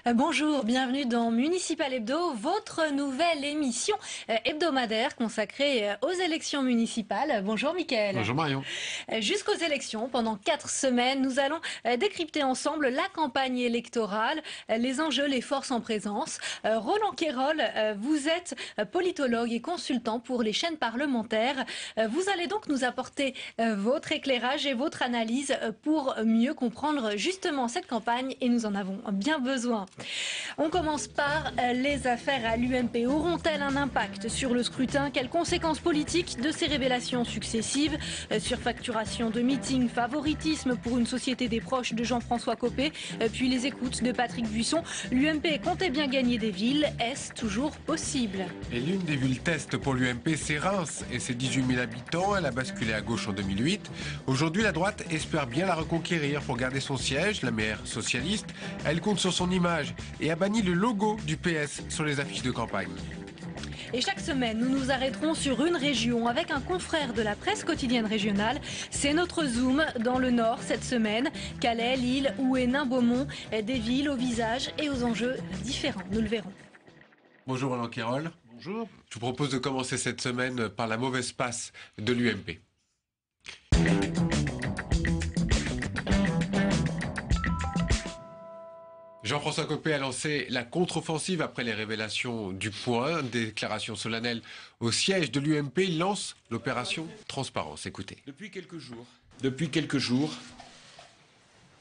Bonjour, bienvenue dans Municipal Hebdo, votre nouvelle émission hebdomadaire consacrée aux élections municipales. Bonjour Mickaël. Bonjour Marion. Jusqu'aux élections, pendant 4 semaines, nous allons décrypter ensemble la campagne électorale, les enjeux, les forces en présence. Roland Quérol, vous êtes politologue et consultant pour les chaînes parlementaires. Vous allez donc nous apporter votre éclairage et votre analyse pour mieux comprendre justement cette campagne et nous en avons bien besoin. On commence par les affaires à l'UMP. Auront-elles un impact sur le scrutin? Quelles conséquences politiques de ces révélations successives? Surfacturation de meetings, favoritisme pour une société des proches de Jean-François Copé, puis les écoutes de Patrick Buisson. L'UMP comptait bien gagner des villes. Est-ce toujours possible? Et l'une des villes test pour l'UMP, c'est Reims. Et ses 18 000 habitants, elle a basculé à gauche en 2008. Aujourd'hui, la droite espère bien la reconquérir pour garder son siège. La maire socialiste, elle compte sur son image et a banni le logo du PS sur les affiches de campagne. Et chaque semaine, nous nous arrêterons sur une région avec un confrère de la presse quotidienne régionale. C'est notre zoom dans le Nord cette semaine. Calais, Lille ou Hénin-Beaumont, des villes aux visages et aux enjeux différents. Nous le verrons. Bonjour Roland Quérol. Bonjour. Je vous propose de commencer cette semaine par la mauvaise passe de l'UMP. Jean-François Copé a lancé la contre-offensive après les révélations du Point. Déclaration solennelle au siège de l'UMP. Il lance l'opération Transparence. Écoutez. Depuis quelques jours,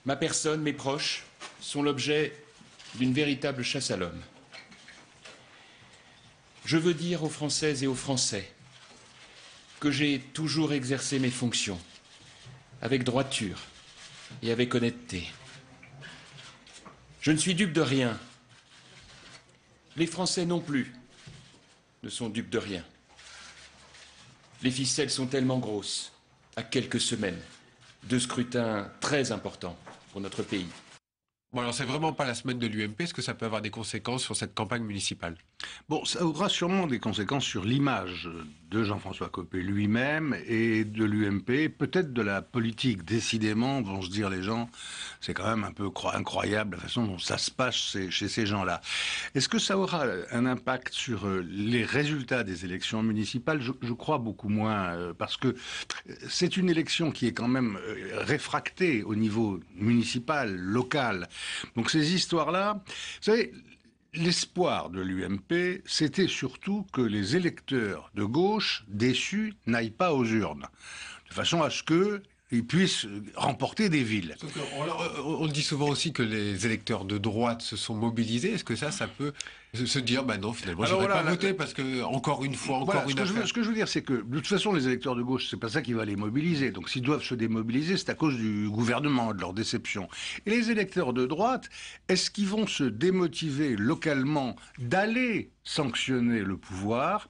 ma personne, mes proches, sont l'objet d'une véritable chasse à l'homme. Je veux dire aux Françaises et aux Français que j'ai toujours exercé mes fonctions avec droiture et avec honnêteté. Je ne suis dupe de rien. Les Français non plus ne sont dupes de rien. Les ficelles sont tellement grosses, à quelques semaines de scrutins très importants pour notre pays. Bon, alors c'est vraiment pas la semaine de l'UMP. Est-ce que ça peut avoir des conséquences sur cette campagne municipale? Bon, ça aura sûrement des conséquences sur l'image de Jean-François Copé lui-même et de l'UMP, peut-être de la politique. Décidément, vont se dire les gens, c'est quand même un peu incroyable la façon dont ça se passe chez ces gens-là. Est-ce que ça aura un impact sur les résultats des élections municipales? Je crois beaucoup moins, parce que c'est une élection qui est quand même réfractée au niveau municipal, local. Donc ces histoires-là, vous savez, l'espoir de l'UMP, c'était surtout que les électeurs de gauche déçus n'aillent pas aux urnes, de façon à ce qu'ils puissent remporter des villes. On dit souvent aussi que les électeurs de droite se sont mobilisés. Est-ce que ça peut se dire, bah non, finalement, je ne vais pas voter parce que, encore une fois, ce que je veux dire, c'est que, de toute façon, les électeurs de gauche, c'est pas ça qui va les mobiliser. Donc, s'ils doivent se démobiliser, c'est à cause du gouvernement, de leur déception. Et les électeurs de droite, est-ce qu'ils vont se démotiver localement d'aller sanctionner le pouvoir?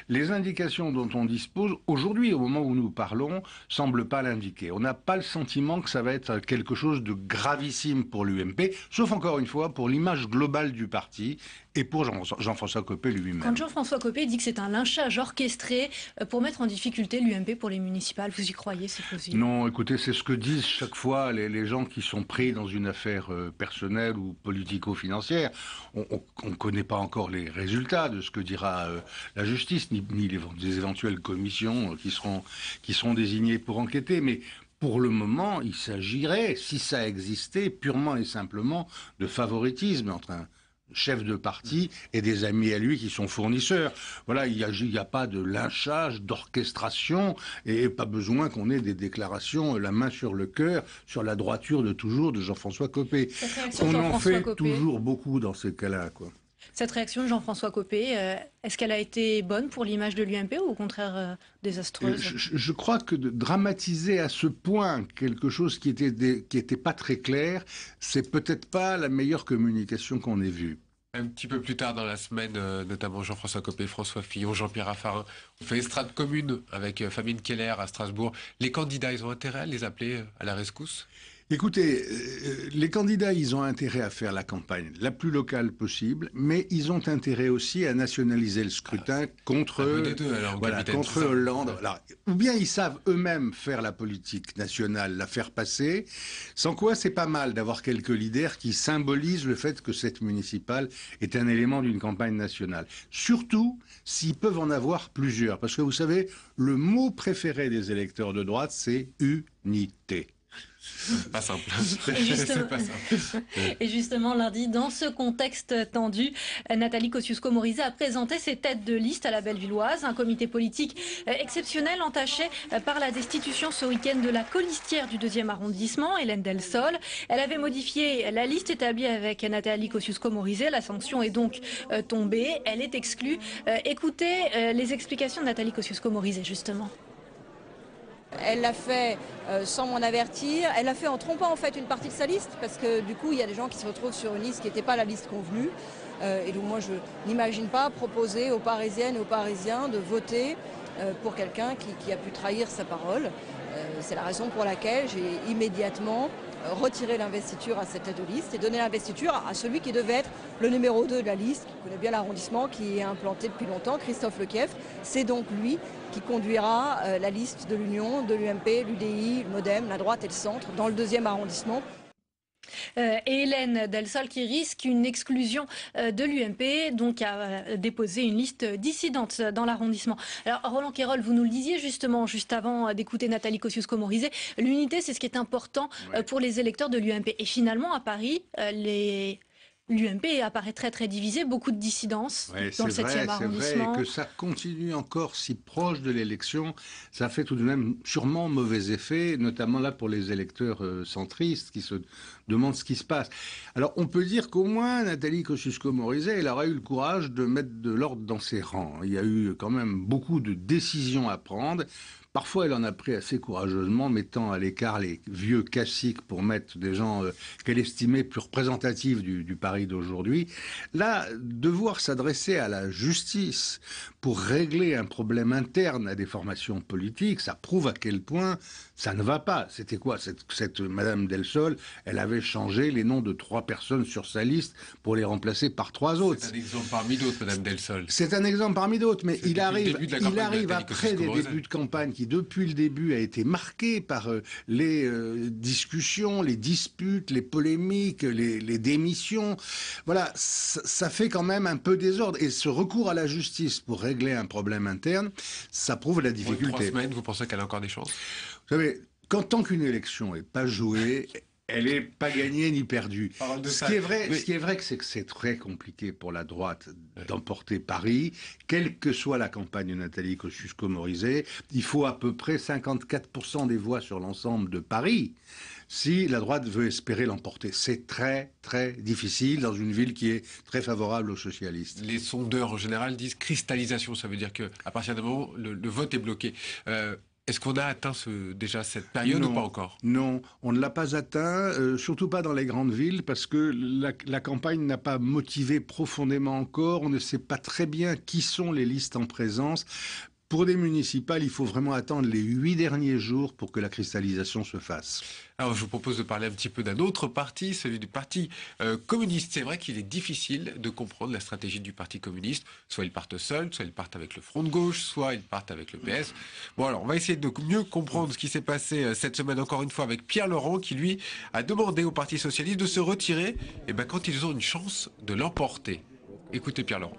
Les indications dont on dispose, aujourd'hui, au moment où nous parlons, semblent pas l'indiquer. On n'a pas le sentiment que ça va être quelque chose de gravissime pour l'UMP, sauf encore une fois pour l'image globale du parti et pour Jean-François Copé lui-même. Quand Jean-François Copé dit que c'est un lynchage orchestré pour mettre en difficulté l'UMP pour les municipales, vous y croyez, c'est possible? Non, écoutez, c'est ce que disent chaque fois les gens qui sont pris dans une affaire personnelle ou politico-financière. On ne connaît pas encore les résultats de ce que dira la justice, ni les éventuelles commissions qui seront désignées pour enquêter, mais pour le moment, il s'agirait, si ça existait, purement et simplement de favoritisme entre un chef de parti et des amis à lui qui sont fournisseurs. Voilà, il n'y a pas de lynchage, d'orchestration et pas besoin qu'on ait des déclarations la main sur le cœur sur la droiture de toujours de Jean-François Copé. On en fait toujours beaucoup dans ces cas-là, quoi. Cette réaction de Jean-François Copé, est-ce qu'elle a été bonne pour l'image de l'UMP ou au contraire désastreuse? Je crois que de dramatiser à ce point quelque chose qui était pas très clair, c'est peut-être pas la meilleure communication qu'on ait vue. Un petit peu plus tard dans la semaine, notamment Jean-François Copé, François Fillon, Jean-Pierre Raffarin, on fait estrade commune avec Fabienne Keller à Strasbourg. Les candidats, ils ont intérêt à les appeler à la rescousse? Écoutez, les candidats, ils ont intérêt à faire la campagne la plus locale possible, mais ils ont intérêt aussi à nationaliser le scrutin contre Hollande. Alors, ou bien ils savent eux-mêmes faire la politique nationale, la faire passer, sans quoi c'est pas mal d'avoir quelques leaders qui symbolisent le fait que cette municipale est un élément d'une campagne nationale. Surtout s'ils peuvent en avoir plusieurs, parce que vous savez, le mot préféré des électeurs de droite, c'est unité. Pas simple. Justement, pas simple. et justement, lundi, dans ce contexte tendu, Nathalie Kosciusko-Morizet a présenté ses têtes de liste à la Bellevilloise, un comité politique exceptionnel entaché par la destitution ce week-end de la colistière du 2e arrondissement, Hélène Delsol. Elle avait modifié la liste établie avec Nathalie Kosciusko-Morizet. La sanction est donc tombée. Elle est exclue. Écoutez les explications de Nathalie Kosciusko-Morizet, justement. Elle l'a fait sans m'en avertir, elle l'a fait en trompant en fait une partie de sa liste, parce que du coup il y a des gens qui se retrouvent sur une liste qui n'était pas la liste convenue. Et donc moi je n'imagine pas proposer aux Parisiennes et aux Parisiens de voter pour quelqu'un qui a pu trahir sa parole. C'est la raison pour laquelle j'ai immédiatement retiré l'investiture à cette tête de liste et donné l'investiture à celui qui devait être le numéro 2 de la liste, qui connaît bien l'arrondissement, qui est implanté depuis longtemps, Christophe Lequieffre. C'est donc lui qui conduira la liste de l'Union, de l'UMP, l'UDI, le MoDem, la droite et le centre dans le 2e arrondissement. Et Hélène Delsol qui risque une exclusion de l'UMP, donc a déposé une liste dissidente dans l'arrondissement. Alors Roland Quérol, vous nous le disiez justement, juste avant d'écouter Nathalie Kosciusko-Morizet, l'unité c'est ce qui est important pour les électeurs de l'UMP. Et finalement à Paris, l'UMP apparaît très très divisé, beaucoup de dissidence dans le 7e arrondissement. C'est vrai que ça continue encore si proche de l'élection, ça fait tout de même sûrement mauvais effet, notamment là pour les électeurs centristes qui se demandent ce qui se passe. Alors on peut dire qu'au moins Nathalie Kosciusko-Morizet, elle aura eu le courage de mettre de l'ordre dans ses rangs. Il y a eu quand même beaucoup de décisions à prendre. Parfois, elle en a pris assez courageusement, mettant à l'écart les vieux classiques pour mettre des gens qu'elle estimait plus représentatifs du Paris d'aujourd'hui. Là, devoir s'adresser à la justice pour régler un problème interne à des formations politiques, ça prouve à quel point ça ne va pas. C'était quoi cette Madame Delsol? Elle avait changé les noms de 3 personnes sur sa liste pour les remplacer par 3 autres. C'est un exemple parmi d'autres, Madame Delsol. C'est un exemple parmi d'autres, mais il arrive après des Morizet. débuts de campagne qui, depuis le début, a été marqué par les discussions, les disputes, les polémiques, les démissions. Voilà, ça fait quand même un peu désordre. Et ce recours à la justice pour régler un problème interne, ça prouve la difficulté. 3 semaines, vous pensez qu'elle a encore des chances? Vous savez, tant qu'une élection n'est pas jouée, elle n'est pas gagnée ni perdue. Ce qui est vrai, c'est que c'est très compliqué pour la droite d'emporter Paris, quelle que soit la campagne de Nathalie Kosciusko-Morizet. Il faut à peu près 54% des voix sur l'ensemble de Paris si la droite veut espérer l'emporter. C'est très, très difficile dans une ville qui est très favorable aux socialistes. Les sondeurs, en général, disent cristallisation. Ça veut dire qu'à partir d'un moment, le vote est bloqué. Est-ce qu'on a atteint déjà cette période ou pas encore? Non, on ne l'a pas atteint, surtout pas dans les grandes villes, parce que la campagne n'a pas motivé profondément encore. On ne sait pas très bien qui sont les listes en présence. Pour des municipales, il faut vraiment attendre les 8 derniers jours pour que la cristallisation se fasse. Alors, je vous propose de parler un petit peu d'un autre parti, celui du Parti communiste. C'est vrai qu'il est difficile de comprendre la stratégie du Parti communiste. Soit ils partent seuls, soit ils partent avec le Front de gauche, soit ils partent avec le PS. Bon, alors, on va essayer de mieux comprendre ce qui s'est passé cette semaine, encore une fois, avec Pierre Laurent, qui, lui, a demandé au Parti socialiste de se retirer quand ils ont une chance de l'emporter. Écoutez Pierre Laurent.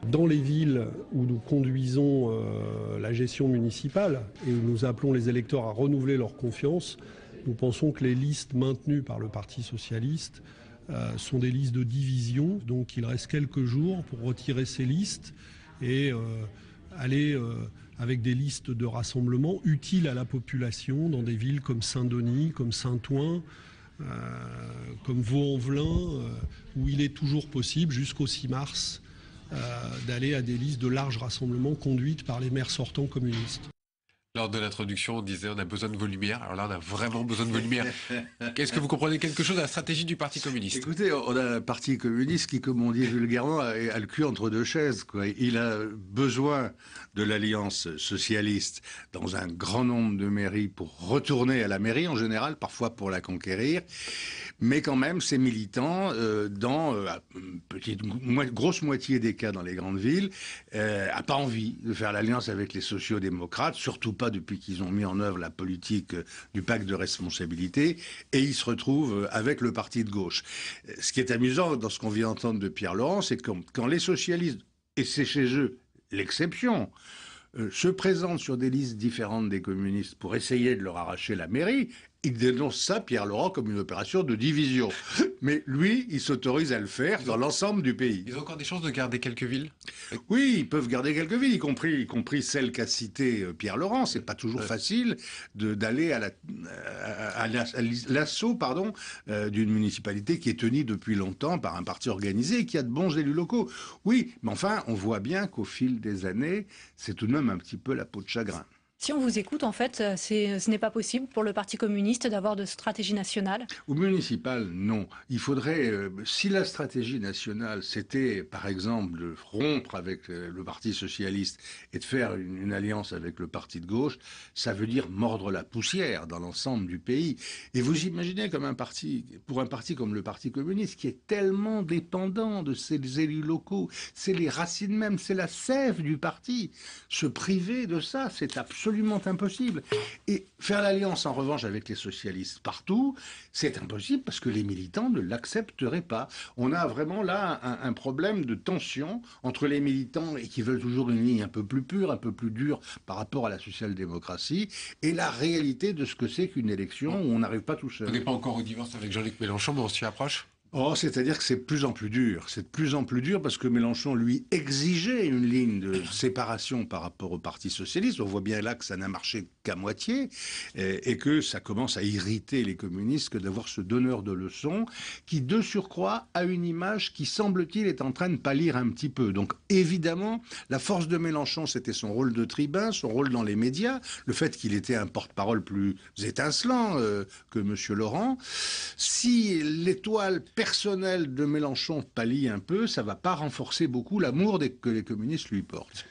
Dans les villes où nous conduisons la gestion municipale et où nous appelons les électeurs à renouveler leur confiance, nous pensons que les listes maintenues par le Parti socialiste sont des listes de division. Donc il reste quelques jours pour retirer ces listes et aller avec des listes de rassemblement utiles à la population dans des villes comme Saint-Denis, comme Saint-Ouen, comme Vaux-en-Velin, où il est toujours possible jusqu'au 6 mars d'aller à des listes de large rassemblement conduites par les maires sortants communistes. Lors de l'introduction, on disait on a besoin de vos lumières. Alors là, on a vraiment besoin de vos lumières. Qu'est-ce que vous comprenez quelque chose de la stratégie du Parti communiste? Écoutez, on a un Parti communiste qui, comme on dit vulgairement, a le cul entre deux chaises, quoi. Il a besoin de l'alliance socialiste dans un grand nombre de mairies pour retourner à la mairie en général, parfois pour la conquérir. Mais quand même, ces militants, dans grosse moitié des cas dans les grandes villes, n'a pas envie de faire l'alliance avec les sociaux-démocrates, surtout pas depuis qu'ils ont mis en œuvre la politique du pacte de responsabilité, et ils se retrouvent avec le parti de gauche. Ce qui est amusant dans ce qu'on vient d'entendre de Pierre Laurent, c'est que quand les socialistes, et c'est chez eux l'exception, se présentent sur des listes différentes des communistes pour essayer de leur arracher la mairie, il dénonce ça, Pierre Laurent, comme une opération de division. Mais lui, il s'autorise à le faire dans l'ensemble du pays. Ils ont encore des chances de garder quelques villes? Oui, ils peuvent garder quelques villes, y compris celle qu'a citée Pierre Laurent. C'est pas toujours facile d'aller à l'assaut d'une municipalité qui est tenue depuis longtemps par un parti organisé et qui a de bons élus locaux. Oui, mais enfin, on voit bien qu'au fil des années, c'est tout de même un petit peu la peau de chagrin. Si on vous écoute, en fait, ce n'est pas possible pour le Parti communiste d'avoir de stratégie nationale? Ou municipale, non. Il faudrait, si la stratégie nationale, c'était, par exemple, de rompre avec le Parti socialiste et de faire une alliance avec le Parti de gauche, ça veut dire mordre la poussière dans l'ensemble du pays. Et vous imaginez pour un parti comme le Parti communiste, qui est tellement dépendant de ses élus locaux, c'est les racines même, c'est la sève du parti. Se priver de ça, c'est absolument impossible. Et faire l'alliance, en revanche, avec les socialistes partout, c'est impossible parce que les militants ne l'accepteraient pas. On a vraiment là un problème de tension entre les militants et qui veulent toujours une ligne un peu plus pure, un peu plus dure par rapport à la social-démocratie, et la réalité de ce que c'est qu'une élection où on n'arrive pas tout seul. On n'est pas encore au divorce avec Jean-Luc Mélenchon, mais on s'y approche? Oh, c'est-à-dire que c'est de plus en plus dur. C'est de plus en plus dur parce que Mélenchon, lui, exigeait une ligne de séparation par rapport au Parti socialiste. On voit bien là que ça n'a marché qu'à moitié et que ça commence à irriter les communistes que d'avoir ce donneur de leçons qui, de surcroît, a une image qui, semble-t-il, est en train de pâlir un petit peu. Donc, évidemment, la force de Mélenchon, c'était son rôle de tribun, son rôle dans les médias, le fait qu'il était un porte-parole plus étincelant que M. Laurent. Si l'étoile personnel de Mélenchon pâlit un peu, ça ne va pas renforcer beaucoup l'amour que les communistes lui portent.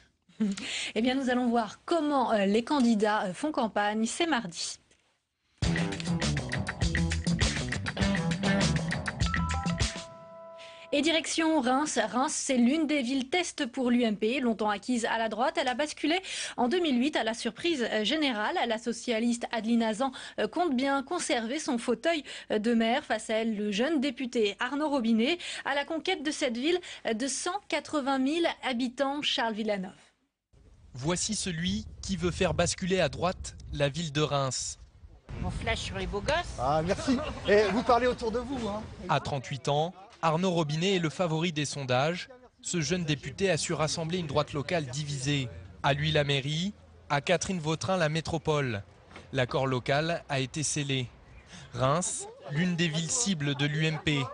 Eh bien, nous allons voir comment les candidats font campagne. C'est mardi. Et direction Reims. Reims, c'est l'une des villes test pour l'UMP, longtemps acquise à la droite. Elle a basculé en 2008 à la surprise générale. La socialiste Adeline Hazan compte bien conserver son fauteuil de maire. Face à elle, le jeune député Arnaud Robinet, à la conquête de cette ville de 180 000 habitants, Charles Villeneuve. Voici celui qui veut faire basculer à droite la ville de Reims. On flash sur les beaux gosses. Ah, merci. Et vous parlez autour de vous, hein. À 38 ans, Arnaud Robinet est le favori des sondages. Ce jeune député a su rassembler une droite locale divisée. À lui la mairie, à Catherine Vautrin la métropole. L'accord local a été scellé. Reims, l'une des villes cibles de l'UMP.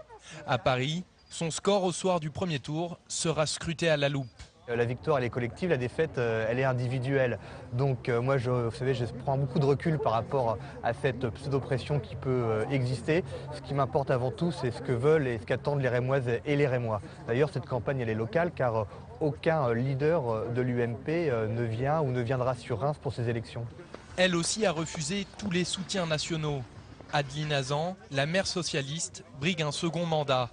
À Paris, son score au soir du premier tour sera scruté à la loupe. La victoire, elle est collective, la défaite, elle est individuelle. Donc moi, vous savez, je prends beaucoup de recul par rapport à cette pseudo-pression qui peut exister. Ce qui m'importe avant tout, c'est ce que veulent et ce qu'attendent les Rémoises et les Rémois. D'ailleurs, cette campagne, elle est locale, car aucun leader de l'UMP ne vient ou ne viendra sur Reims pour ces élections. Elle aussi a refusé tous les soutiens nationaux. Adeline Hazan, la maire socialiste, brigue un second mandat.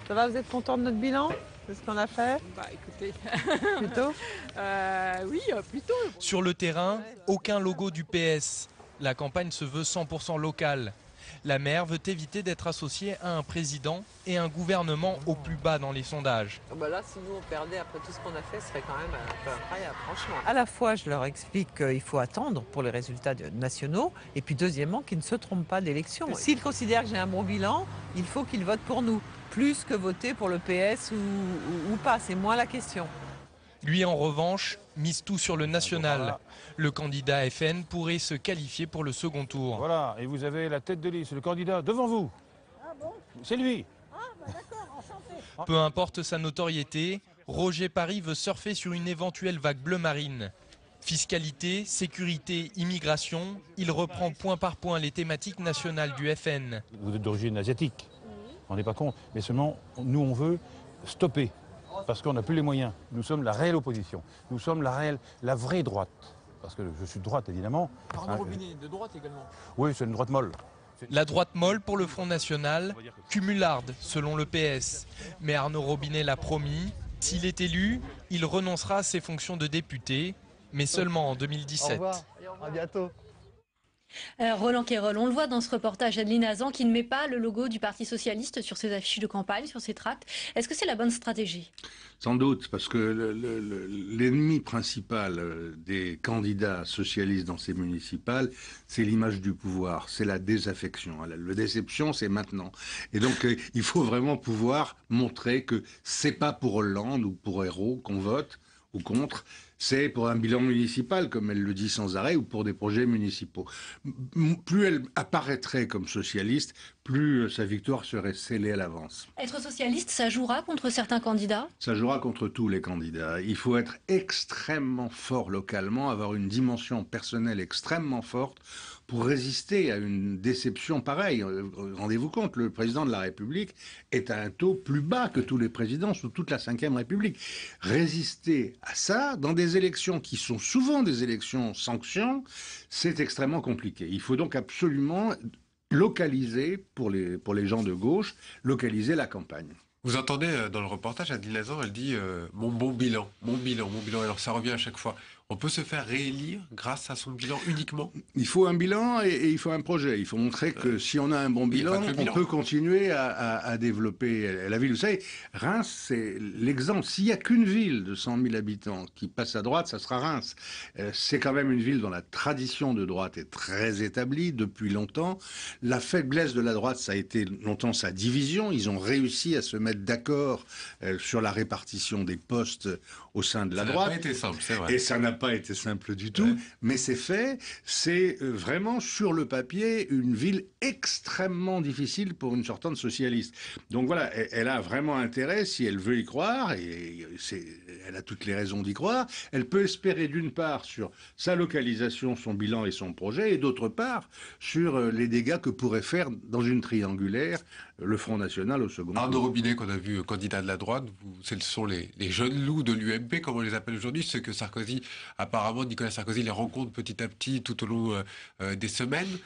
Ça va, vous êtes content de notre bilan? C'est ce qu'on a fait? Bah écoutez, Plutôt oui, plutôt. Sur le terrain, aucun logo du PS. La campagne se veut 100% locale. La maire veut éviter d'être associée à un président et un gouvernement au plus bas dans les sondages. Bah là, si nous on perdait après tout ce qu'on a fait, ce serait quand même un peu incroyable, franchement. À la fois, je leur explique qu'il faut attendre pour les résultats nationaux, et puis deuxièmement, qu'ils ne se trompent pas d'élection. S'ils considèrent que j'ai un bon bilan, il faut qu'ils votent pour nous, plus que voter pour le PS ou pas, c'est moins la question. Lui, en revanche, mise tout sur le national. Le candidat FN pourrait se qualifier pour le second tour. Voilà, et vous avez la tête de liste, le candidat devant vous. Ah bon? C'est lui. Ah bah d'accord, enchanté. Peu importe sa notoriété, Roger Paris veut surfer sur une éventuelle vague bleu marine. Fiscalité, sécurité, immigration, il reprend point par point les thématiques nationales du FN. Vous êtes d'origine asiatique, on n'est pas con, mais seulement nous on veut stopper, parce qu'on n'a plus les moyens. Nous sommes la réelle opposition, nous sommes la vraie droite, parce que je suis de droite évidemment. Arnaud Robinet, de droite également. Oui, c'est une droite molle. La droite molle pour le Front National, cumularde selon le PS. Mais Arnaud Robinet l'a promis, s'il est élu, il renoncera à ses fonctions de député, mais seulement en 2017. Au revoir, à bientôt. Roland Quérol, on le voit dans ce reportage, Adeline Hazan qui ne met pas le logo du Parti Socialiste sur ses affiches de campagne, sur ses tracts. Est-ce que c'est la bonne stratégie? Sans doute, parce que l'ennemi principal des candidats socialistes dans ces municipales, c'est l'image du pouvoir, c'est la désaffection. La déception, c'est maintenant. Et donc, il faut vraiment pouvoir montrer que c'est pas pour Hollande ou pour Ayrault qu'on vote ou contre, c'est pour un bilan municipal, comme elle le dit sans arrêt, ou pour des projets municipaux. Plus elle apparaîtrait comme socialiste, plus sa victoire serait scellée à l'avance. Être socialiste, ça jouera contre certains candidats? Ça jouera contre tous les candidats. Il faut être extrêmement fort localement, avoir une dimension personnelle extrêmement forte pour résister à une déception pareille. Rendez-vous compte, le président de la République est à un taux plus bas que tous les présidents sous toute la Ve République. Résister à ça, dans des élections qui sont souvent des élections sanctions, c'est extrêmement compliqué. Il faut donc absolument localiser, pour les gens de gauche, localiser la campagne. Vous entendez dans le reportage, Adeline Hazan, elle dit mon bon bilan, mon bilan. Alors ça revient à chaque fois. On peut se faire réélire grâce à son bilan uniquement? Il faut un bilan et il faut un projet. Il faut montrer que si on a un bon bilan, on peut continuer à développer la ville. Vous savez, Reims, c'est l'exemple. S'il n'y a qu'une ville de 100 000 habitants qui passe à droite, ça sera Reims. C'est quand même une ville dont la tradition de droite est très établie depuis longtemps. La faiblesse de la droite, ça a été longtemps sa division. Ils ont réussi à se mettre d'accord sur la répartition des postes au sein de la droite. Ça n'a pas été simple, c'est vrai. Et ça n'a pas été simple du tout, mais c'est fait. C'est vraiment sur le papier une ville extrêmement difficile pour une sortante socialiste. Donc voilà, elle a vraiment intérêt, si elle veut y croire, et elle a toutes les raisons d'y croire, elle peut espérer d'une part sur sa localisation, son bilan et son projet, et d'autre part sur les dégâts que pourrait faire dans une triangulaire le Front National au second tour. Arnaud Robinet, qu'on a vu candidat de la droite, ce sont les jeunes loups de l'UMP, comme on les appelle aujourd'hui, ceux que Sarkozy, apparemment Nicolas Sarkozy les rencontre petit à petit tout au long des semaines.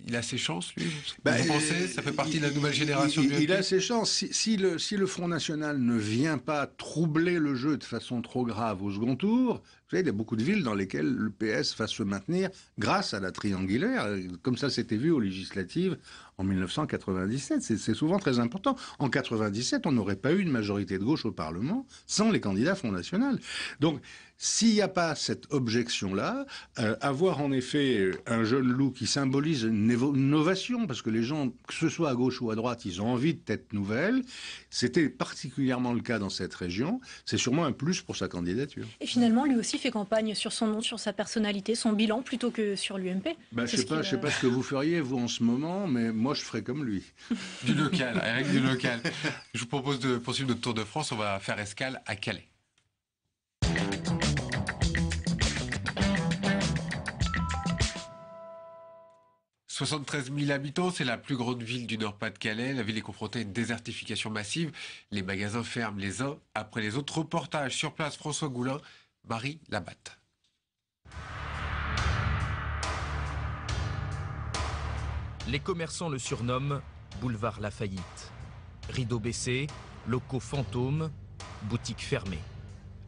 Il a ses chances, lui? Vous pensez? Ça fait partie de la nouvelle génération de l'UMP? Il a ses chances. Si le Front National ne vient pas troubler le jeu de façon trop grave au second tour, vous savez, il y a beaucoup de villes dans lesquelles le PS va se maintenir grâce à la triangulaire, comme ça s'était vu aux législatives en 1997. C'est souvent très important. En 97, on n'aurait pas eu une majorité de gauche au Parlement sans les candidats Front National. Donc, s'il n'y a pas cette objection-là, avoir en effet un jeune loup qui symbolise une innovation, parce que les gens, que ce soit à gauche ou à droite, ils ont envie de têtes nouvelles, c'était particulièrement le cas dans cette région, c'est sûrement un plus pour sa candidature. Et finalement, lui aussi fait campagne sur son nom, sur sa personnalité, son bilan, plutôt que sur l'UMP. Je sais pas ce que vous feriez, vous, en ce moment, mais moi, je ferais comme lui. Du local, avec du local. Je vous propose de poursuivre notre tour de France. On va faire escale à Calais. « 73 000 habitants, c'est la plus grande ville du Nord-Pas-de-Calais. La ville est confrontée à une désertification massive. Les magasins ferment les uns après les autres. Reportage sur place, François Goulin, Marie Labatte. Les commerçants le surnomment boulevard La Faillite. Rideaux baissés, locaux fantômes, boutiques fermées.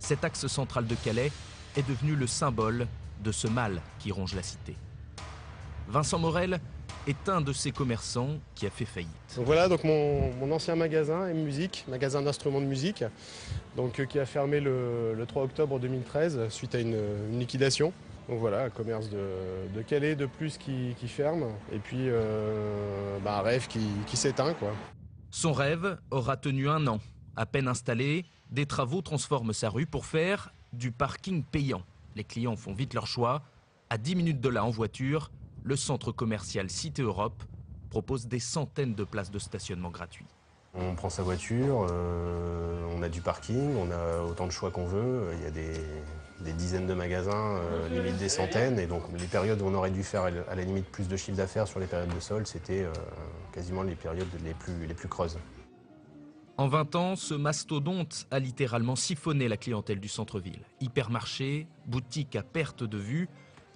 Cet axe central de Calais est devenu le symbole de ce mal qui ronge la cité. Vincent Morel est un de ces commerçants qui a fait faillite. Donc voilà, donc mon ancien magasin M-Musique, magasin d'instruments de musique, donc, qui a fermé le 3 octobre 2013 suite à une liquidation. Donc voilà, un commerce de Calais de plus qui ferme, et puis un rêve qui s'éteint, quoi. Son rêve aura tenu 1 an. À peine installé, des travaux transforment sa rue pour faire du parking payant. Les clients font vite leur choix. À 10 minutes de là en voiture, le centre commercial Cité Europe propose des centaines de places de stationnement gratuits. On prend sa voiture, on a du parking, on a autant de choix qu'on veut. Il y a des dizaines de magasins, limite des centaines. Et donc les périodes où on aurait dû faire à la limite plus de chiffre d'affaires sur les périodes de solde, c'était quasiment les périodes les plus creuses. En 20 ans, ce mastodonte a littéralement siphonné la clientèle du centre-ville. Hypermarché, boutique à perte de vue,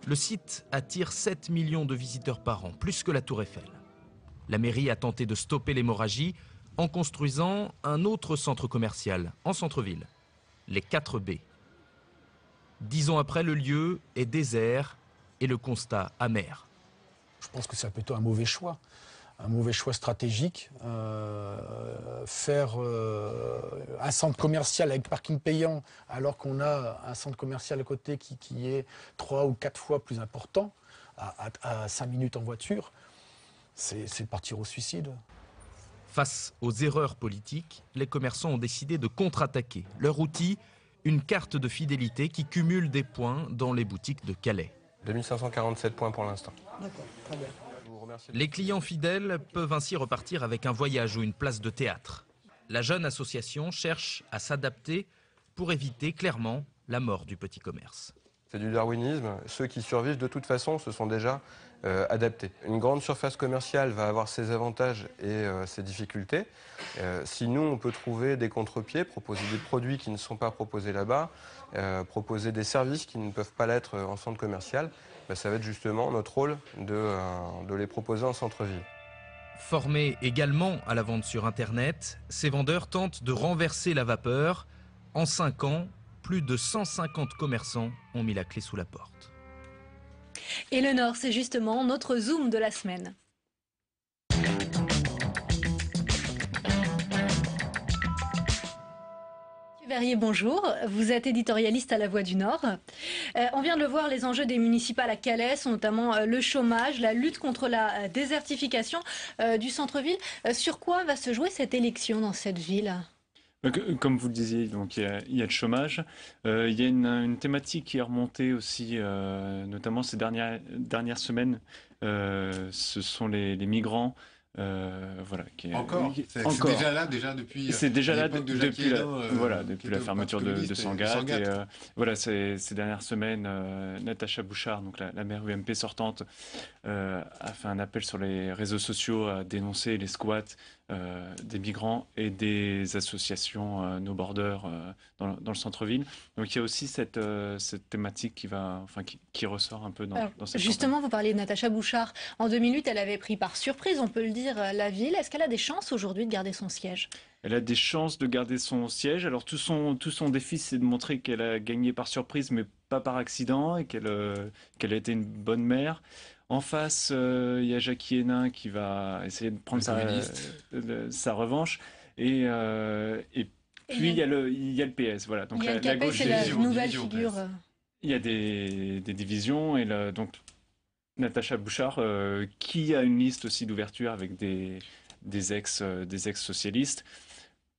le site attire 7 millions de visiteurs par an, plus que la Tour Eiffel. La mairie a tenté de stopper l'hémorragie en construisant un autre centre commercial en centre-ville, les 4B. 10 ans après, le lieu est désert et le constat amer. Je pense que c'est plutôt un mauvais choix stratégique. Faire un centre commercial avec parking payant alors qu'on a un centre commercial à côté qui est 3 ou 4 fois plus important, à 5 minutes en voiture, c'est partir au suicide. Face aux erreurs politiques, les commerçants ont décidé de contre-attaquer. Leur outil, une carte de fidélité qui cumule des points dans les boutiques de Calais. 2547 points pour l'instant. D'accord, très bien. Les clients fidèles peuvent ainsi repartir avec un voyage ou une place de théâtre. La jeune association cherche à s'adapter pour éviter clairement la mort du petit commerce. C'est du darwinisme. Ceux qui survivent de toute façon se sont déjà adaptés. Une grande surface commerciale va avoir ses avantages et ses difficultés. Si nous, on peut trouver des contre-pieds, proposer des produits qui ne sont pas proposés là-bas, proposer des services qui ne peuvent pas l'être en centre commercial, ça va être justement notre rôle de les proposer en centre-ville. Formés également à la vente sur Internet, ces vendeurs tentent de renverser la vapeur. En 5 ans, plus de 150 commerçants ont mis la clé sous la porte. Et le Nord, c'est justement notre zoom de la semaine. Verrier, bonjour. Vous êtes éditorialiste à La Voix du Nord. On vient de le voir, les enjeux des municipales à Calais sont notamment le chômage, la lutte contre la désertification du centre-ville. Sur quoi va se jouer cette élection dans cette ville ? Comme vous le disiez, donc, il y a le chômage. Il y a une thématique qui est remontée aussi, notamment ces dernières semaines. Ce sont les migrants. Voilà, c'est déjà là depuis. C'est déjà là depuis depuis la fermeture de Sangatte. Et, voilà, ces dernières semaines, Natacha Bouchard, donc la maire UMP sortante, a fait un appel sur les réseaux sociaux à dénoncer les squats des migrants et des associations No Border dans le centre-ville. Donc il y a aussi cette thématique qui ressort un peu dans cette justement, campagne. vous parliez de Natacha Bouchard. En 2008, elle avait pris par surprise, on peut le dire, la ville. Est-ce qu'elle a des chances aujourd'hui de garder son siège ? Elle a des chances de garder son siège. Alors tout son défi, c'est de montrer qu'elle a gagné par surprise, mais pas par accident, et qu'elle a été une bonne maire. En face, il y a Jackie Hénin qui va essayer de prendre sa revanche. Et puis il y a le PS. Voilà. Donc la gauche, c'est la nouvelle figure. Il y a des divisions. Et donc Natacha Bouchard, qui a une liste aussi d'ouverture avec des ex-socialistes,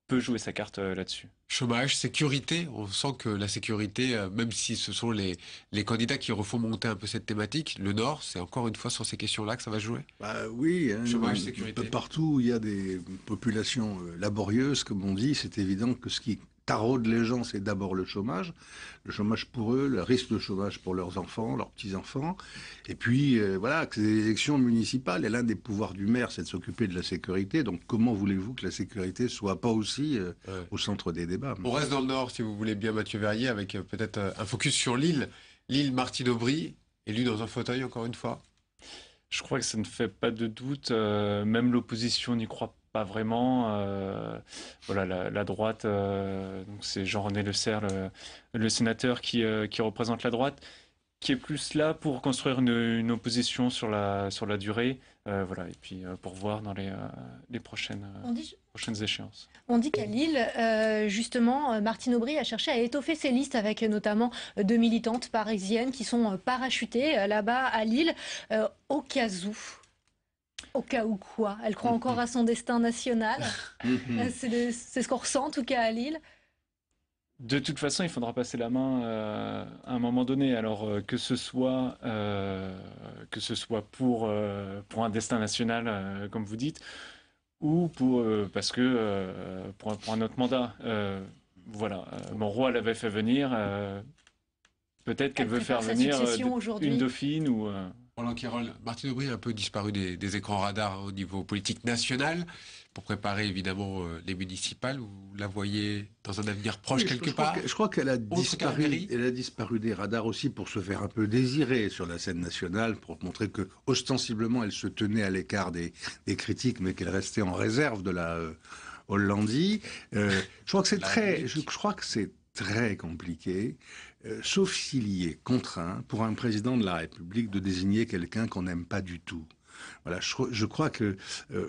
peut jouer sa carte là-dessus. Chômage, sécurité, on sent que la sécurité, même si ce sont les candidats qui refont monter un peu cette thématique, le Nord, c'est encore une fois sur ces questions-là que ça va jouer ? Oui, chômage, sécurité. Partout où il y a des populations laborieuses, comme on dit, c'est évident que ce qui taraude les gens, c'est d'abord le chômage. Le chômage pour eux, le risque de chômage pour leurs enfants, leurs petits-enfants. Et puis, voilà, que les élections municipales, et l'un des pouvoirs du maire, c'est de s'occuper de la sécurité. Donc, comment voulez-vous que la sécurité soit pas aussi au centre des débats ? On reste dans le Nord, si vous voulez bien, Mathieu Verrier, avec peut-être un focus sur Lille. Lille, Martine Aubry, élu dans un fauteuil, encore une fois. Je crois que ça ne fait pas de doute. Même l'opposition n'y croit pas vraiment. Voilà, la droite, donc c'est Jean-René Lecerf, le sénateur qui représente la droite, qui est plus là pour construire une opposition sur la durée. Voilà, et puis pour voir dans les prochaines échéances. On dit qu'à Lille, justement, Martine Aubry a cherché à étoffer ses listes avec notamment 2 militantes parisiennes qui sont parachutées là-bas à Lille, au cas où. Au cas où quoi ? Elle croit encore à son destin national. C'est ce qu'on ressent en tout cas à Lille. De toute façon, il faudra passer la main à un moment donné. Alors que ce soit pour un destin national, comme vous dites, ou parce que pour un autre mandat. Voilà, Monroy l'avait fait venir. Peut-être qu'elle veut prépare faire sa venir succession aujourd'hui. une dauphine ou... Roland Quérol, Martine Aubry a un peu disparu des écrans radars au niveau politique national pour préparer évidemment les municipales. Vous la voyez dans un avenir proche quelque part? Je crois qu'elle a Autre qu'à la mairie. disparu des radars aussi pour se faire un peu désirer sur la scène nationale, pour montrer que ostensiblement elle se tenait à l'écart des critiques, mais qu'elle restait en réserve de la Hollandie. Je crois que c'est très compliqué, sauf s'il y est contraint pour un président de la République de désigner quelqu'un qu'on n'aime pas du tout. Voilà, je crois que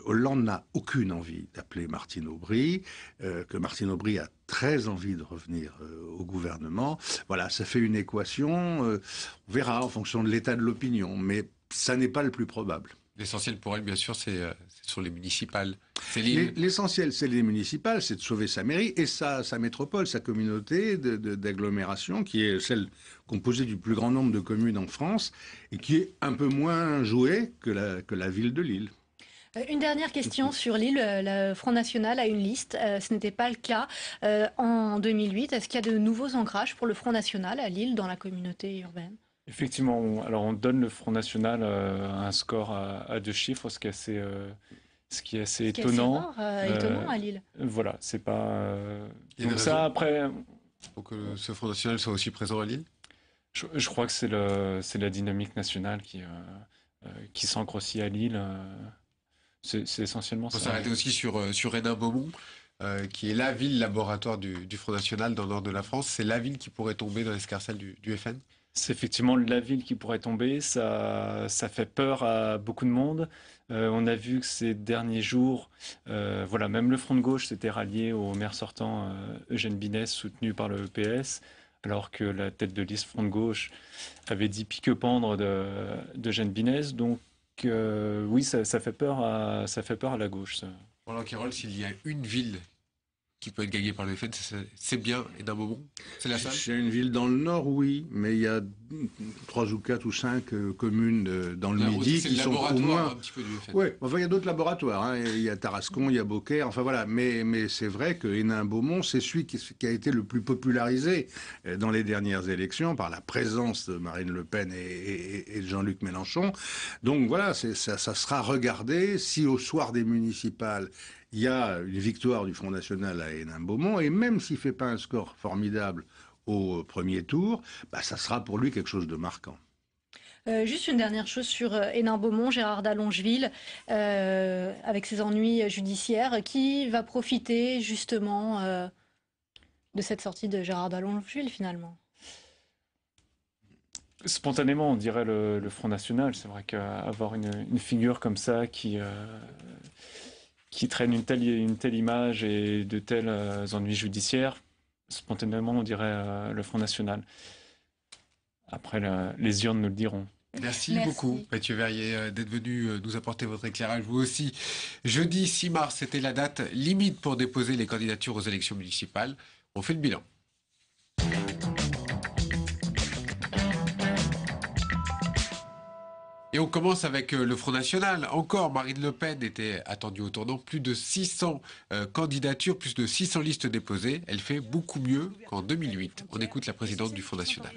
Hollande n'a aucune envie d'appeler Martine Aubry, que Martine Aubry a très envie de revenir au gouvernement. Voilà, ça fait une équation, on verra en fonction de l'état de l'opinion, mais ça n'est pas le plus probable. L'essentiel pour elle, bien sûr, c'est sur les municipales. L'essentiel, c'est les municipales, c'est de sauver sa mairie et sa métropole, sa communauté d'agglomération, qui est celle composée du plus grand nombre de communes en France et qui est un peu moins jouée que la ville de Lille. Une dernière question sur Lille. Le Front National a une liste. Ce n'était pas le cas en 2008. Est-ce qu'il y a de nouveaux ancrages pour le Front National à Lille, dans la communauté urbaine? Effectivement, on donne le Front National un score à 2 chiffres, ce qui est assez étonnant. Étonnant à Lille. Voilà, c'est pas... Donc ça, après... Pour que ce Front National soit aussi présent à Lille? Je crois que c'est la dynamique nationale qui s'ancre aussi à Lille. C'est essentiellement ça. On s'arrêter aussi sur Hénin-Beaumont, qui est la ville laboratoire du Front National dans le nord de la France. C'est la ville qui pourrait tomber dans l'escarcelle du FN? C'est effectivement la ville qui pourrait tomber. Ça fait peur à beaucoup de monde. On a vu que ces derniers jours, même le Front de gauche s'était rallié au maire sortant Eugène Binès, soutenu par le PS, alors que la tête de liste Front de gauche avait dit pique-pendre d'Eugène Binès. Donc oui, ça fait peur à la gauche. Ça. Roland Quérol, s'il y a une ville qui peut être gagnée par le FN, c'est bien Hénin-Beaumont? C'est la seule? C'est une ville dans le nord, oui, mais il y a 3 ou 4 ou 5 communes dans le Midi qui sont au moins... un petit peu du FN. Oui, enfin, il y a d'autres laboratoires. Hein. Il y a Tarascon, il y a Beaucaire, enfin voilà. Mais c'est vrai que Hénin-Beaumont, c'est celui qui a été le plus popularisé dans les dernières élections par la présence de Marine Le Pen et de Jean-Luc Mélenchon. Donc voilà, ça sera regardé si au soir des municipales, il y a une victoire du Front National à Hénin-Beaumont, et même s'il ne fait pas un score formidable au premier tour, ça sera pour lui quelque chose de marquant. Juste une dernière chose sur Hénin-Beaumont, Gérard Dallongeville, avec ses ennuis judiciaires, qui va profiter justement de cette sortie de Gérard Dallongeville finalement? Spontanément, on dirait le Front National. C'est vrai qu'avoir une figure comme ça qui traîne une telle image et de tels ennuis judiciaires, spontanément, on dirait le Front National. Après, les urnes nous le diront. Merci beaucoup, Mathieu Verrier, d'être venu nous apporter votre éclairage. Vous aussi, jeudi 6 mars, c'était la date limite pour déposer les candidatures aux élections municipales. On fait le bilan. Et on commence avec le Front National. Encore, Marine Le Pen était attendue au tournant. Plus de 600 candidatures, plus de 600 listes déposées. Elle fait beaucoup mieux qu'en 2008. On écoute la présidente du Front National.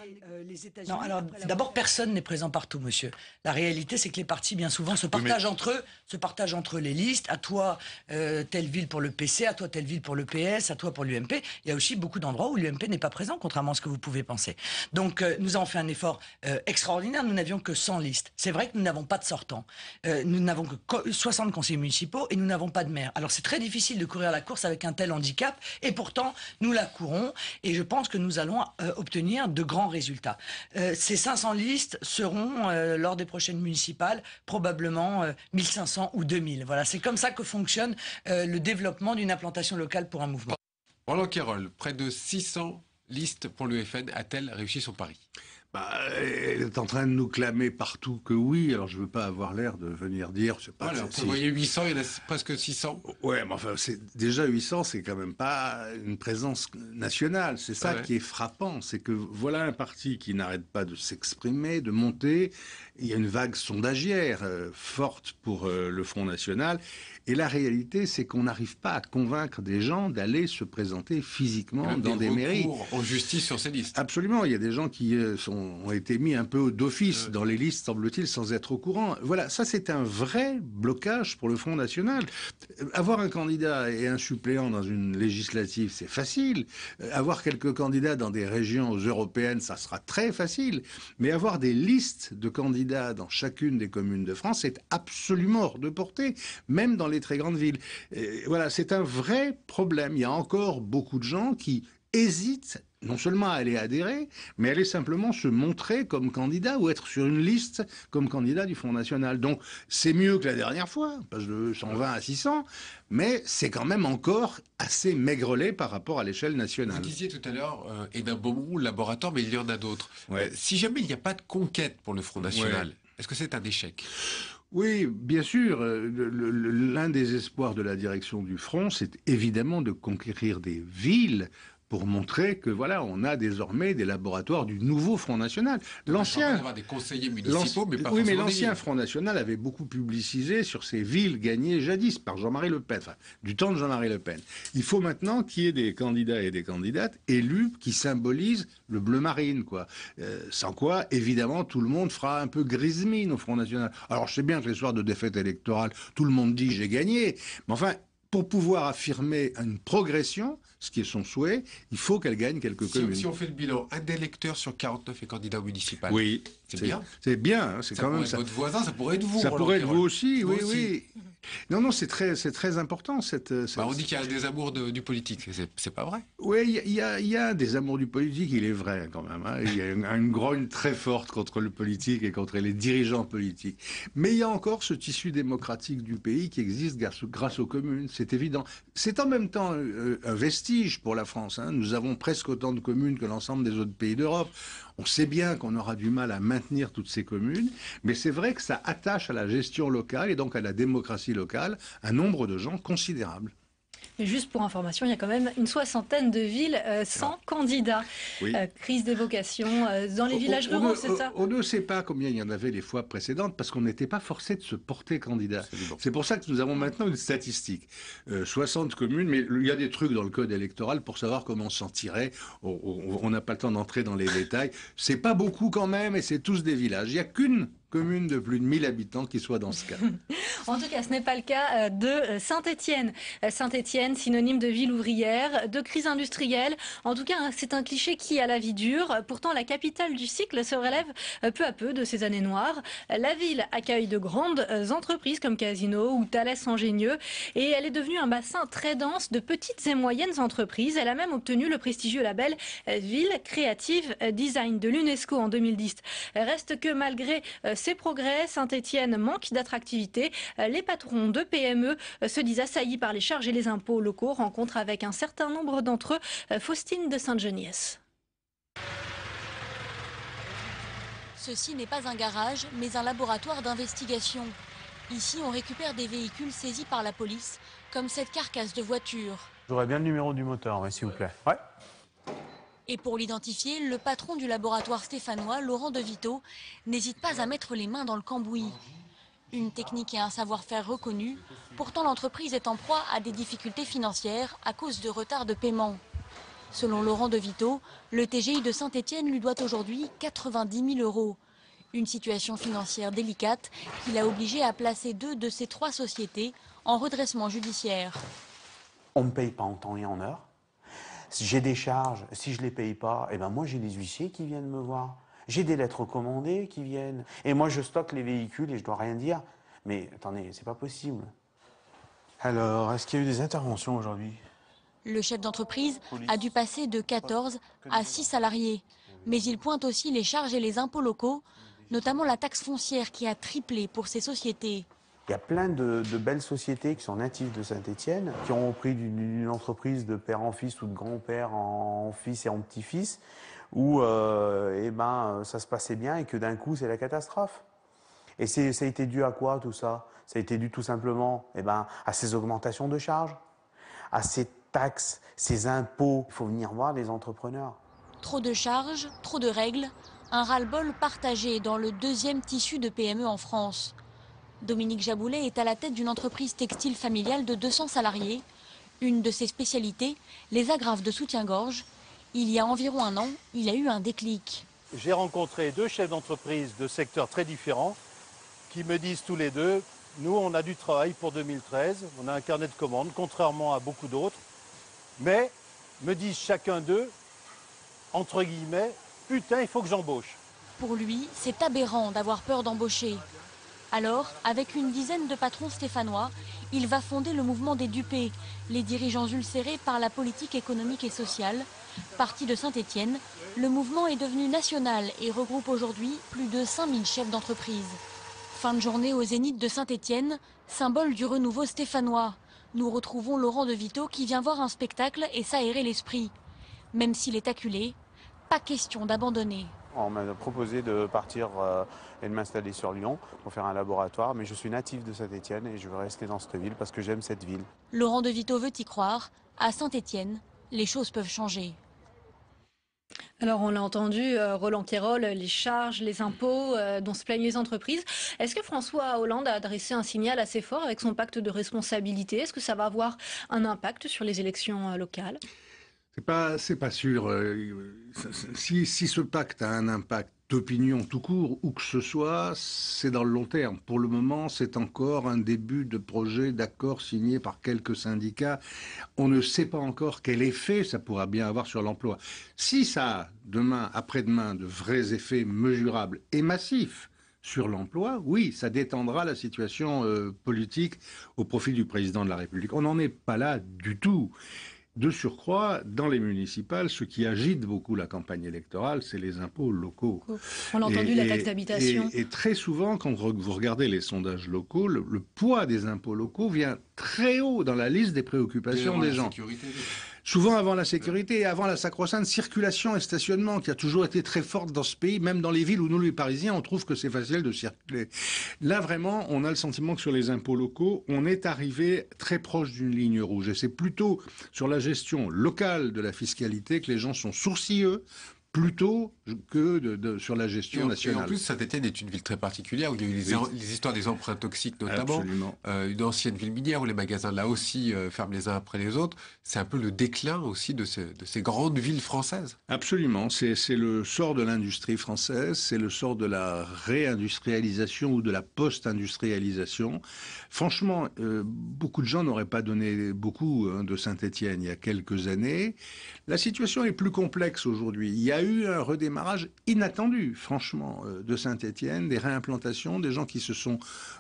Non, alors d'abord, personne n'est présent partout, monsieur. La réalité, c'est que les partis, bien souvent, se partagent entre eux, les listes. À toi, telle ville pour le PC, à toi, telle ville pour le PS, à toi pour l'UMP. Il y a aussi beaucoup d'endroits où l'UMP n'est pas présent, contrairement à ce que vous pouvez penser. Donc, nous avons fait un effort extraordinaire. Nous n'avions que 100 listes. C'est vrai que nous n'avons pas de sortants. Nous n'avons que 60 conseillers municipaux et nous n'avons pas de maire. Alors, c'est très difficile de courir la course avec un tel handicap. Et pourtant, nous la courons. Et je pense que nous allons obtenir de grands résultats. Ces 500 listes seront, lors des prochaines municipales, probablement 1500 ou 2000. Voilà, c'est comme ça que fonctionne le développement d'une implantation locale pour un mouvement. Roland Quérol, près de 600 listes pour le FN. A-t-elle réussi son pari? Elle est en train de nous clamer partout que oui. Alors je veux pas avoir l'air de venir dire. Vous voyez 800, il y en a presque 600. Ouais, mais enfin, déjà 800, c'est quand même pas une présence nationale. C'est ça qui est frappant, c'est que voilà un parti qui n'arrête pas de s'exprimer, de monter. Il y a une vague sondagière forte pour le Front National. Et la réalité, c'est qu'on n'arrive pas à convaincre des gens d'aller se présenter physiquement dans des mairies. En justice sur ces listes. Absolument, il y a des gens qui ont été mis un peu d'office dans les listes, semble-t-il, sans être au courant. Voilà, ça c'est un vrai blocage pour le Front National. Avoir un candidat et un suppléant dans une législative, c'est facile. Avoir quelques candidats dans des régions européennes, ça sera très facile. Mais avoir des listes de candidats dans chacune des communes de France, c'est absolument hors de portée, même dans les très grandes villes. Voilà, c'est un vrai problème. Il y a encore beaucoup de gens qui hésitent non seulement à aller adhérer, mais à aller simplement se montrer comme candidat ou être sur une liste comme candidat du Front National. Donc c'est mieux que la dernière fois, on passe de 120 à 600, mais c'est quand même encore assez maigrelet par rapport à l'échelle nationale. Vous disiez tout à l'heure, Hénin Beaumont, laboratoire, mais il y en a d'autres. Si jamais il n'y a pas de conquête pour le Front National, est-ce que c'est un échec ? Oui, bien sûr. L'un des espoirs de la direction du Front, c'est évidemment de conquérir des villes pour montrer que voilà, on a désormais des laboratoires du nouveau Front National. L'ancien, avoir des conseillers municipaux, mais pas oui, mais forcément l'ancien Front National avait beaucoup publicisé sur ces villes gagnées jadis par Jean-Marie Le Pen, enfin, du temps de Jean-Marie Le Pen. Il faut maintenant qu'il y ait des candidats et des candidates élus qui symbolisent le bleu marine, quoi. Sans quoi, évidemment, tout le monde fera un peu grise mine au Front National. Alors, je sais bien que les soirs de défaite électorale, tout le monde dit j'ai gagné, mais enfin, pour pouvoir affirmer une progression, ce qui est son souhait, il faut qu'elle gagne quelques communes. Si on fait le bilan, un électeur sur 49 est candidat au municipal. Oui, c'est bien. C'est bien, hein, c'est quand même ça. Votre voisin, ça pourrait être vous. Ça pourrait être vous aussi, oui, aussi. oui. Non, c'est très important. On dit qu'il y a des amours du politique, c'est pas vrai. Oui, il y a des amours du politique, il est vrai quand même. Hein. Il y a une grogne très forte contre le politique et contre les dirigeants politiques. Mais il y a encore ce tissu démocratique du pays qui existe grâce aux communes, c'est évident. C'est en même temps un vestige pour la France. Hein. Nous avons presque autant de communes que l'ensemble des autres pays d'Europe. On sait bien qu'on aura du mal à maintenir toutes ces communes, mais c'est vrai que ça attache à la gestion locale et donc à la démocratie locale un nombre de gens considérable. Et juste pour information, il y a quand même une 60aine de villes sans candidats. Oui. Crise des vocations dans les villages ruraux, c'est ça? On ne sait pas combien il y en avait les fois précédentes parce qu'on n'était pas forcé de se porter candidat. C'est pour ça que nous avons maintenant une statistique. 60 communes, mais il y a des trucs dans le code électoral pour savoir comment s'en tirer. On n'a pas le temps d'entrer dans les détails. C'est pas beaucoup quand même et c'est tous des villages. Il n'y a qu'une commune de plus de 1000 habitants qui soit dans ce cas. En tout cas, ce n'est pas le cas de Saint-Étienne. Saint-Étienne, synonyme de ville ouvrière, de crise industrielle. En tout cas, c'est un cliché qui a la vie dure. Pourtant, la capitale du cycle se relève peu à peu de ces années noires. La ville accueille de grandes entreprises comme Casino ou Thales Ingénieux et elle est devenue un bassin très dense de petites et moyennes entreprises. Elle a même obtenu le prestigieux label Ville Creative Design de l'UNESCO en 2010. Reste que malgré ces progrès, Saint-Étienne manque d'attractivité. Les patrons de PME se disent assaillis par les charges et les impôts locaux. Rencontre avec un certain nombre d'entre eux. Faustine de Sainte-Geniès. Ceci n'est pas un garage, mais un laboratoire d'investigation. Ici, on récupère des véhicules saisis par la police, comme cette carcasse de voiture. J'aurais bien le numéro du moteur, s'il vous plaît. Ouais. Et pour l'identifier, le patron du laboratoire stéphanois, Laurent De Vito, n'hésite pas à mettre les mains dans le cambouis. Une technique et un savoir-faire reconnus. Pourtant, l'entreprise est en proie à des difficultés financières à cause de retard de paiement. Selon Laurent De Vito, le TGI de Saint-Étienne lui doit aujourd'hui 90 000 €. Une situation financière délicate qui l'a obligé à placer 2 de ses 3 sociétés en redressement judiciaire. On ne me paye pas en temps et en heure. Si j'ai des charges, si je ne les paye pas, eh ben moi j'ai des huissiers qui viennent me voir. J'ai des lettres recommandées qui viennent. Et moi je stocke les véhicules et je dois rien dire. Mais attendez, c'est pas possible. Alors, est-ce qu'il y a eu des interventions aujourd'hui? Le chef d'entreprise a dû passer de 14 à 6 salariés. Mais il pointe aussi les charges et les impôts locaux, notamment la taxe foncière qui a triplé pour ces sociétés. Il y a plein de belles sociétés qui sont natives de Saint-Étienne, qui ont repris d'une entreprise de père en fils ou de grand-père en fils et en petit-fils, où ça se passait bien et que d'un coup c'est la catastrophe. Et ça a été dû à quoi tout ça? Ça a été dû tout simplement à ces augmentations de charges, à ces taxes, ces impôts. Il faut venir voir les entrepreneurs. Trop de charges, trop de règles, un ras-le-bol partagé dans le deuxième tissu de PME en France. Dominique Jaboulet est à la tête d'une entreprise textile familiale de 200 salariés. Une de ses spécialités, les agrafes de soutien-gorge. Il y a environ un an, il a eu un déclic. J'ai rencontré deux chefs d'entreprise de secteurs très différents qui me disent tous les deux, nous on a du travail pour 2013, on a un carnet de commandes, contrairement à beaucoup d'autres, mais me disent chacun d'eux, entre guillemets, putain il faut que j'embauche. Pour lui, c'est aberrant d'avoir peur d'embaucher. Alors, avec une dizaine de patrons stéphanois, il va fonder le mouvement des dupés, les dirigeants ulcérés par la politique économique et sociale. Parti de Saint-Étienne, le mouvement est devenu national et regroupe aujourd'hui plus de 5000 chefs d'entreprise. Fin de journée au Zénith de Saint-Étienne, symbole du renouveau stéphanois. Nous retrouvons Laurent de Vito qui vient voir un spectacle et s'aérer l'esprit. Même s'il est acculé, pas question d'abandonner. On m'a proposé de partir et de m'installer sur Lyon pour faire un laboratoire, mais je suis natif de Saint-Étienne et je veux rester dans cette ville parce que j'aime cette ville. Laurent de Vito veut y croire. À Saint-Étienne, les choses peuvent changer. Alors on l'a entendu, Roland Quérol, les charges, les impôts dont se plaignent les entreprises. Est-ce que François Hollande a adressé un signal assez fort avec son pacte de responsabilité? Est-ce que ça va avoir un impact sur les élections locales? C'est pas sûr. Si ce pacte a un impact d'opinion tout court, où que ce soit, c'est dans le long terme. Pour le moment, c'est encore un début de projet d'accord signé par quelques syndicats. On ne sait pas encore quel effet ça pourra bien avoir sur l'emploi. Si ça a, demain, après-demain, de vrais effets mesurables et massifs sur l'emploi, oui, ça détendra la situation politique au profit du président de la République. On n'en est pas là du tout. De surcroît, dans les municipales, ce qui agite beaucoup la campagne électorale, c'est les impôts locaux. On l'a entendu, la taxe d'habitation. Et très souvent, quand vous regardez les sondages locaux, le poids des impôts locaux vient très haut dans la liste des préoccupations des gens. Souvent avant la sécurité et avant la sacro-sainte circulation et stationnement qui a toujours été très forte dans ce pays, même dans les villes où nous, les Parisiens, on trouve que c'est facile de circuler. Là, vraiment, on a le sentiment que sur les impôts locaux, on est arrivé très proche d'une ligne rouge. Et c'est plutôt sur la gestion locale de la fiscalité que les gens sont sourcilleux, plutôt que sur la gestion nationale. Et en plus, Saint-Étienne est une ville très particulière où il y a eu les histoires des emprunts toxiques notamment. Absolument. Une ancienne ville minière où les magasins là aussi ferment les uns après les autres. C'est un peu le déclin aussi de ces grandes villes françaises. Absolument. C'est le sort de l'industrie française, c'est le sort de la réindustrialisation ou de la post-industrialisation. Franchement, beaucoup de gens n'auraient pas donné beaucoup de Saint-Étienne il y a quelques années. La situation est plus complexe aujourd'hui. Il y a eu un redémarrage inattendu, franchement, de Saint-Étienne, des réimplantations, des gens qui se sont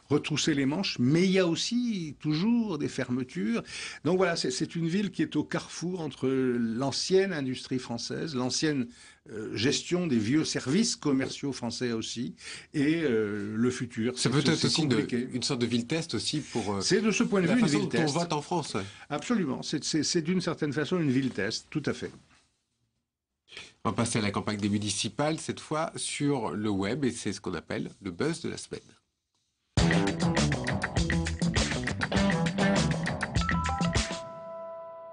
retroussés les manches, mais il y a aussi toujours des fermetures. Donc voilà, c'est une ville qui est au carrefour entre l'ancienne industrie française, l'ancienne gestion des vieux services commerciaux français aussi, et le futur. C'est peut-être aussi une sorte de ville-test aussi pour... c'est de ce point de vue une ville-test. On vote en France. Ouais. Absolument, c'est d'une certaine façon une ville-test, tout à fait. On va passer à la campagne des municipales, cette fois sur le web, et c'est ce qu'on appelle le buzz de la semaine.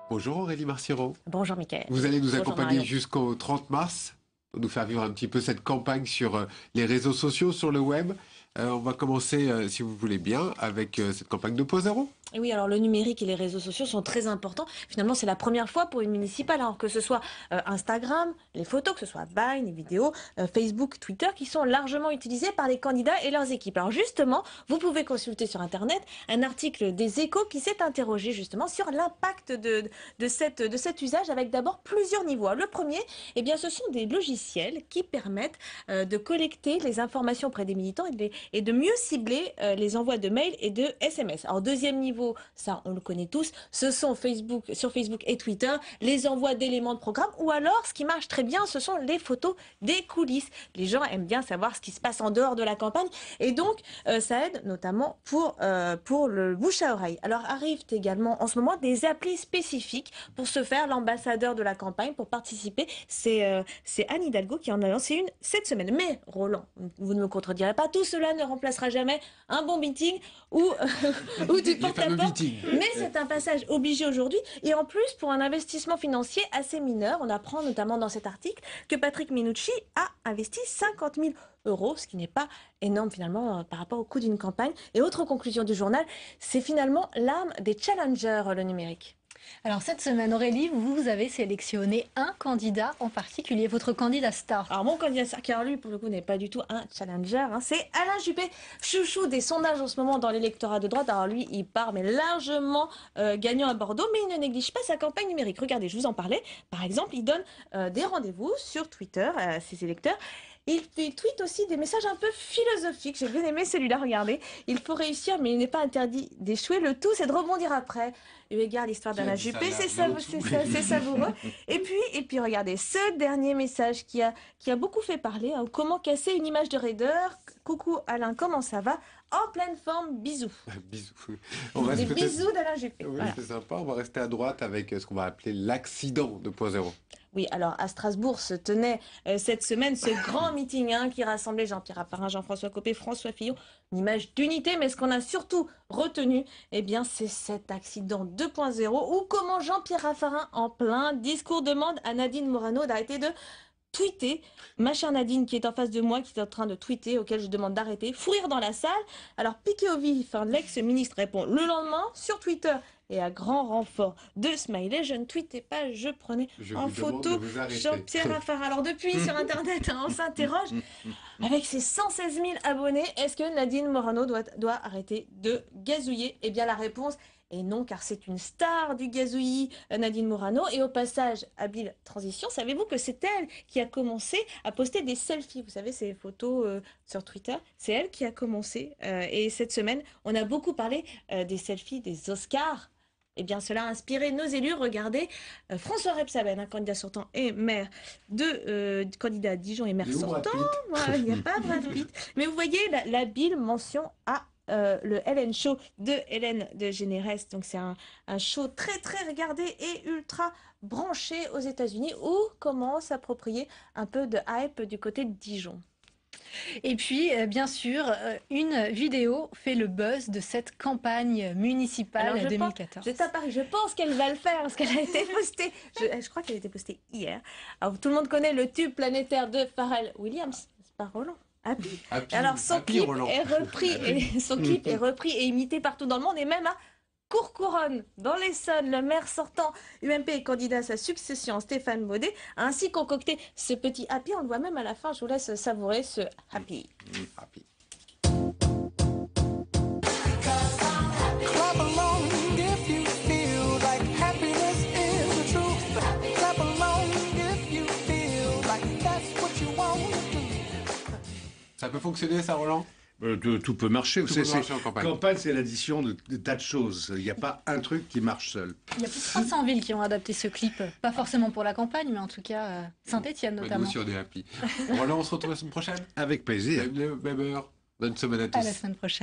Bonjour Aurélie Marciro. Bonjour Mickaël. Vous allez nous Bonjour accompagner Mario. jusqu'au 30 mars, pour nous faire vivre un petit peu cette campagne sur les réseaux sociaux, sur le web. On va commencer, si vous voulez bien, avec cette campagne de Pau Zéro. Et oui, alors le numérique et les réseaux sociaux sont très importants. Finalement, c'est la première fois pour une municipale, alors que ce soit Instagram, les photos, que ce soit Vine, les vidéos, Facebook, Twitter, qui sont largement utilisés par les candidats et leurs équipes. Alors justement, vous pouvez consulter sur Internet un article des Échos qui s'est interrogé justement sur l'impact de cet usage avec d'abord plusieurs niveaux. Alors, le premier, eh bien, ce sont des logiciels qui permettent de collecter les informations auprès des militants et de mieux cibler les envois de mails et de SMS. Alors deuxième niveau, ça on le connaît tous, ce sont sur Facebook et Twitter, les envois d'éléments de programme, ou alors ce qui marche très bien, ce sont les photos des coulisses. Les gens aiment bien savoir ce qui se passe en dehors de la campagne, et donc ça aide notamment pour le bouche à oreille. Alors arrivent également en ce moment des applis spécifiques pour se faire l'ambassadeur de la campagne, pour participer. C'est Anne Hidalgo qui en a lancé une cette semaine. Mais Roland, vous ne me contredirez pas, tout cela ne remplacera jamais un bon meeting ou du porte-à-porte. Mais c'est un passage obligé aujourd'hui. Et en plus, pour un investissement financier assez mineur, on apprend notamment dans cet article que Patrick Minucci a investi 50 000 €, ce qui n'est pas énorme finalement par rapport au coût d'une campagne. Et autre conclusion du journal, c'est finalement l'arme des challengers, le numérique. Alors cette semaine, Aurélie, vous avez sélectionné un candidat en particulier, votre candidat star. Alors mon candidat star, car lui pour le coup n'est pas du tout un challenger, hein, c'est Alain Juppé, chouchou des sondages en ce moment dans l'électorat de droite. Alors lui, il part mais largement gagnant à Bordeaux, mais il ne néglige pas sa campagne numérique. Regardez, je vous en parlais. Par exemple, il donne des rendez-vous sur Twitter à ses électeurs. Il tweet aussi des messages un peu philosophiques. J'ai bien aimé celui-là, regardez. Il faut réussir, mais il n'est pas interdit d'échouer. Le tout, c'est de rebondir après. Eu égard l'histoire d'Alain Juppé, c'est savoureux. Et puis, regardez, ce dernier message qui a beaucoup fait parler. Hein, comment casser une image de raideur. Coucou Alain, comment ça va? En pleine forme, bisous. Bisous. Des bisous d'Alain Juppé. Oui, Voilà. c'est sympa. On va rester à droite avec ce qu'on va appeler l'accident 2.0. Oui, alors à Strasbourg se tenait cette semaine ce grand meeting qui rassemblait Jean-Pierre Raffarin, Jean-François Copé, François Fillon, une image d'unité, mais ce qu'on a surtout retenu, eh bien, c'est cet accident 2.0 où comment Jean-Pierre Raffarin, en plein discours, demande à Nadine Morano d'arrêter de tweeter. Ma chère Nadine qui est en face de moi, qui est en train de tweeter, auquel je demande d'arrêter, fou rire dans la salle. Alors piqué au vif, l'ex-ministre répond le lendemain sur Twitter. Et à grand renfort de smiley, je ne tweetais pas, je prenais en photo Jean-Pierre Raffarin. Alors depuis, sur Internet, on s'interroge, avec ses 116 000 abonnés, est-ce que Nadine Morano doit arrêter de gazouiller? Eh bien la réponse est non, car c'est une star du gazouillis, Nadine Morano. Et au passage, habile transition, savez-vous que c'est elle qui a commencé à poster des selfies? Vous savez, ces photos sur Twitter, c'est elle qui a commencé. Et cette semaine, on a beaucoup parlé des selfies des Oscars. Eh bien, cela a inspiré nos élus. Regardez, François Rebsaben, candidat sortant et maire candidat à Dijon et maire sortant. Voilà, il n'y a pas Brad Pitt. Mais vous voyez l'habile mention à le Ellen Show de Hélène de Généresse. Donc c'est un show très très regardé et ultra branché aux États-Unis où commence à s'approprier un peu de hype du côté de Dijon. Et puis, bien sûr, une vidéo fait le buzz de cette campagne municipale 2014. J'étais à Paris, je pense qu'elle va le faire parce qu'elle a été postée. Je crois qu'elle a été postée hier. Alors, tout le monde connaît le tube planétaire de Pharrell Williams. C'est pas Roland. Happy. Alors son clip est repris et imité partout dans le monde et même à Courcouronnes, dans l'Essonne, le maire sortant UMP et candidat à sa succession, Stéphane Baudet, a ainsi concocté ce petit happy. On le voit même à la fin, je vous laisse savourer ce happy. Happy. Ça peut fonctionner ça, Roland? Tout peut marcher. Tout peut marcher en campagne. Campagne, c'est l'addition de tas de choses. Il n'y a pas un truc qui marche seul. Il y a plus de 300 villes qui ont adapté ce clip. Pas forcément pour la campagne, mais en tout cas Saint-Étienne notamment. Nous aussi, on est happy. Roland, on se retrouve la semaine prochaine? Avec plaisir. Même heure. Bonne semaine à tous. À la semaine prochaine.